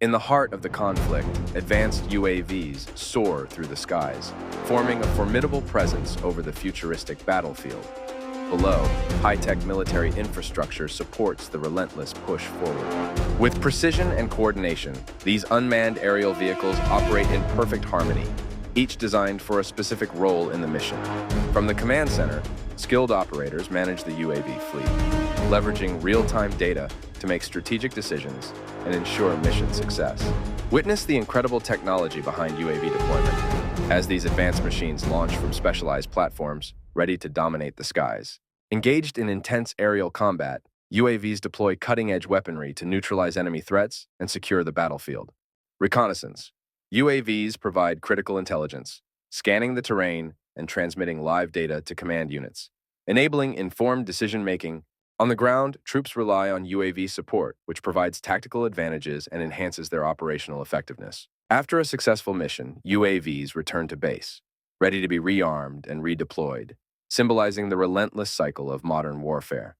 In the heart of the conflict, advanced UAVs soar through the skies, forming a formidable presence over the futuristic battlefield. Below, high-tech military infrastructure supports the relentless push forward. With precision and coordination, these unmanned aerial vehicles operate in perfect harmony, each designed for a specific role in the mission. From the command center, skilled operators manage the UAV fleet, leveraging real-time data to make strategic decisions and ensure mission success. Witness the incredible technology behind UAV deployment as these advanced machines launch from specialized platforms, ready to dominate the skies. Engaged in intense aerial combat, UAVs deploy cutting-edge weaponry to neutralize enemy threats and secure the battlefield. Reconnaissance. UAVs provide critical intelligence, scanning the terrain and transmitting live data to command units, enabling informed decision-making. On the ground, troops rely on UAV support, which provides tactical advantages and enhances their operational effectiveness. After a successful mission, UAVs return to base, ready to be rearmed and redeployed, symbolizing the relentless cycle of modern warfare.